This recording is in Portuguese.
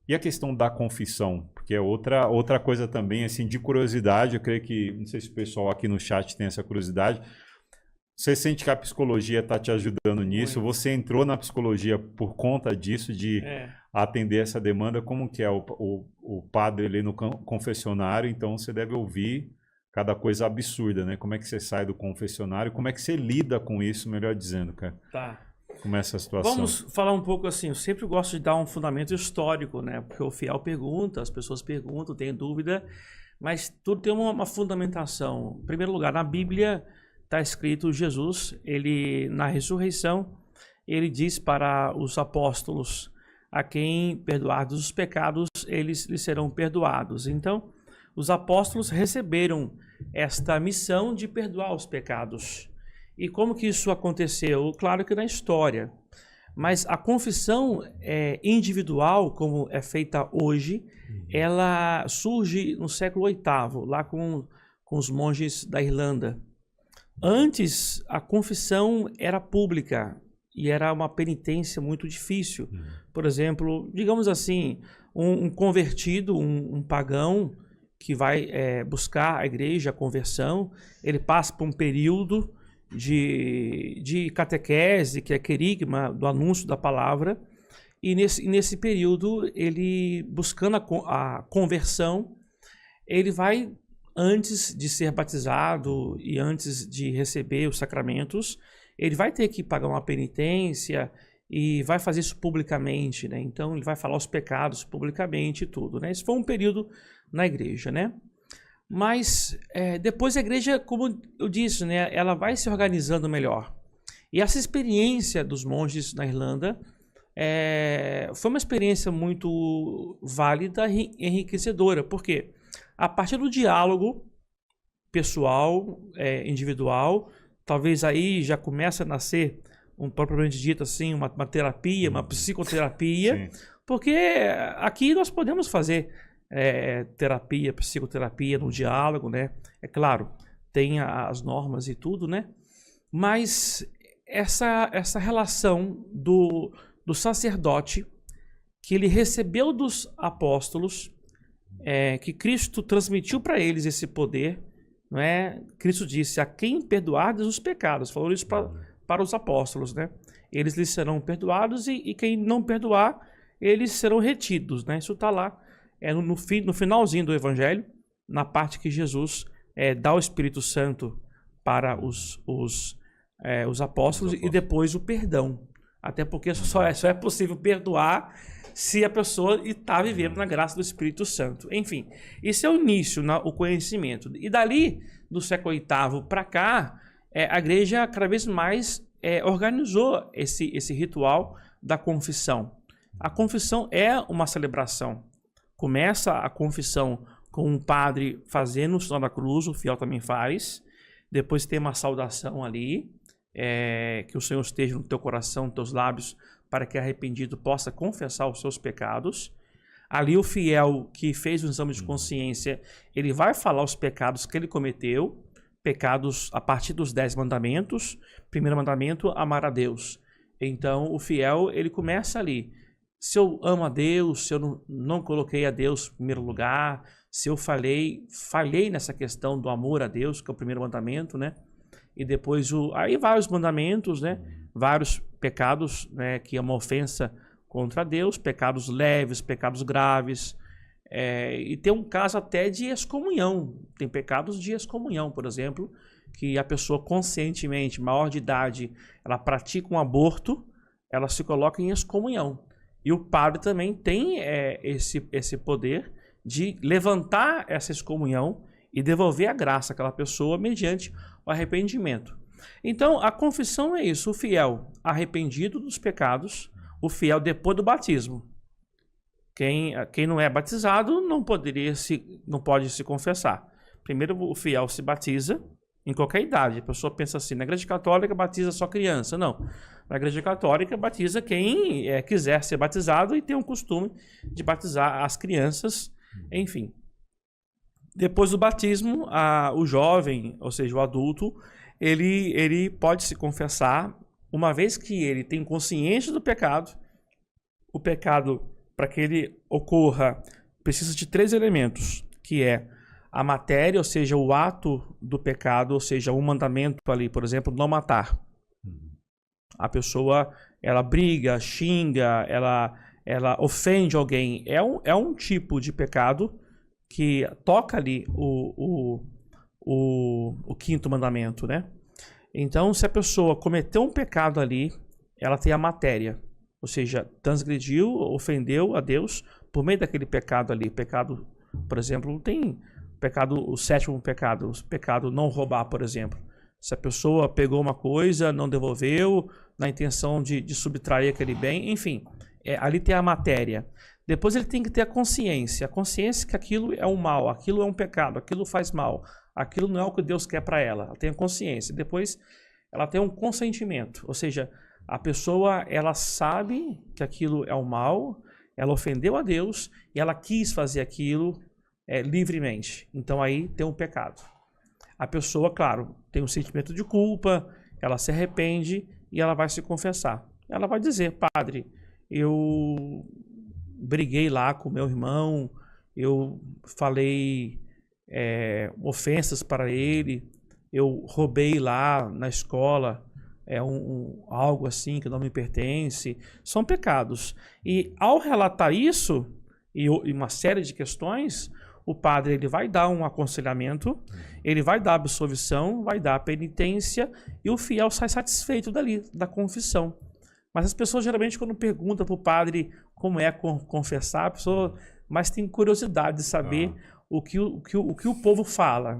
E a questão da confissão? Porque é outra coisa também, assim, de curiosidade, eu creio que, não sei se o pessoal aqui no chat tem essa curiosidade, você sente que a psicologia está te ajudando nisso? Muito. Você entrou na psicologia por conta disso, de atender essa demanda? Como que é o padre ali no confessionário? Então você deve ouvir cada coisa absurda, né? Como é que você sai do confessionário? Como é que você lida com isso, melhor dizendo, cara? Tá. Como é essa situação? Vamos falar um pouco assim, eu sempre gosto de dar um fundamento histórico, né? Porque o fiel pergunta, as pessoas perguntam, tem dúvida, mas tudo tem uma fundamentação. Em primeiro lugar, na Bíblia está escrito Jesus, ele na ressurreição, ele diz para os apóstolos, a quem perdoados os pecados, eles lhes serão perdoados. Então, os apóstolos receberam esta missão de perdoar os pecados. E como que isso aconteceu? Claro que na história. Mas a confissão individual, como é feita hoje, ela surge no século VIII, lá com os monges da Irlanda. Antes, a confissão era pública e era uma penitência muito difícil. Por exemplo, digamos assim, um convertido, um pagão que vai buscar a igreja, a conversão, ele passa por um período de catequese, que é querigma, do anúncio da palavra, e nesse período, ele buscando a conversão, ele vai, antes de ser batizado e antes de receber os sacramentos, ele vai ter que pagar uma penitência e vai fazer isso publicamente, né? Então, ele vai falar os pecados publicamente e tudo, né? Esse foi um período na igreja, né? Mas depois a igreja, como eu disse, né, ela vai se organizando melhor. E essa experiência dos monges na Irlanda foi uma experiência muito válida e enriquecedora. Por quê? A partir do diálogo pessoal, individual, talvez aí já começa a nascer, propriamente dito assim, uma terapia, uma psicoterapia, sim. Porque aqui nós podemos fazer terapia, psicoterapia no diálogo, né? É claro, tem as normas e tudo, né? Mas essa relação do sacerdote que ele recebeu dos apóstolos, que Cristo transmitiu para eles esse poder, não é? Cristo disse: a quem perdoardes os pecados, falou isso para os apóstolos, né? Eles lhes serão perdoados e quem não perdoar, eles serão retidos, né? Isso está lá. No finalzinho do Evangelho, na parte que Jesus dá o Espírito Santo para os apóstolos e depois o perdão. Até porque só é possível perdoar se a pessoa está vivendo na graça do Espírito Santo. Enfim, esse é o início, o conhecimento. E dali, do século VIII para cá, a igreja cada vez mais organizou esse ritual da confissão. A confissão é uma celebração. Começa a confissão com um padre fazendo o sinal da cruz, o fiel também faz. Depois tem uma saudação ali, que o Senhor esteja no teu coração, nos teus lábios, para que arrependido possa confessar os seus pecados. Ali o fiel que fez o exame de consciência, ele vai falar os pecados que ele cometeu, pecados a partir dos 10 mandamentos. Primeiro mandamento, amar a Deus. Então o fiel, ele começa ali. Se eu amo a Deus, se eu não coloquei a Deus em primeiro lugar, se eu falhei nessa questão do amor a Deus, que é o primeiro mandamento, né? E depois aí vários mandamentos, né? Vários pecados, né? Que é uma ofensa contra Deus, pecados leves, pecados graves. E tem um caso até de excomunhão. Tem pecados de excomunhão, por exemplo, que a pessoa conscientemente, maior de idade, ela pratica um aborto, ela se coloca em excomunhão. E o padre também tem esse poder de levantar essa excomunhão e devolver a graça àquela pessoa mediante o arrependimento. Então, a confissão é isso: o fiel arrependido dos pecados, o fiel depois do batismo. Quem não é batizado não pode se confessar. Primeiro, o fiel se batiza em qualquer idade. A pessoa pensa assim: na igreja católica batiza só criança. Não. Na igreja católica batiza quem quiser ser batizado e tem um costume de batizar as crianças, enfim. Depois do batismo, o jovem, ou seja, o adulto, ele pode se confessar, uma vez que ele tem consciência do pecado, o pecado para que ele ocorra, precisa de 3 elementos, que é a matéria, ou seja, o ato do pecado, ou seja, o mandamento ali, por exemplo, não matar. A pessoa, ela briga, xinga, ela ofende alguém. É um tipo de pecado que toca ali o 5º mandamento, né? Então, se a pessoa cometeu um pecado ali, ela tem a matéria, ou seja, transgrediu, ofendeu a Deus por meio daquele pecado ali. Pecado, por exemplo, tem pecado, o 7º pecado, o pecado não roubar, por exemplo. Se a pessoa pegou uma coisa, não devolveu, na intenção de subtrair aquele bem, enfim, ali tem a matéria. Depois ele tem que ter a consciência que aquilo é um mal, aquilo é um pecado, aquilo faz mal, aquilo não é o que Deus quer para ela. Ela tem a consciência. Depois ela tem um consentimento, ou seja, a pessoa, ela sabe que aquilo é um mal, ela ofendeu a Deus e ela quis fazer aquilo livremente. Então aí tem um pecado. A pessoa, claro, tem um sentimento de culpa, ela se arrepende e ela vai se confessar. Ela vai dizer: padre, eu briguei lá com meu irmão, eu falei ofensas para ele, eu roubei lá na escola algo assim que não me pertence. São pecados. E ao relatar isso, e uma série de questões, o padre ele vai dar um aconselhamento, ele vai dar absolvição, vai dar penitência, e o fiel sai satisfeito dali, da confissão. Mas as pessoas geralmente, quando perguntam para o padre como é confessar, a pessoa mais tem curiosidade de saber o que o povo fala.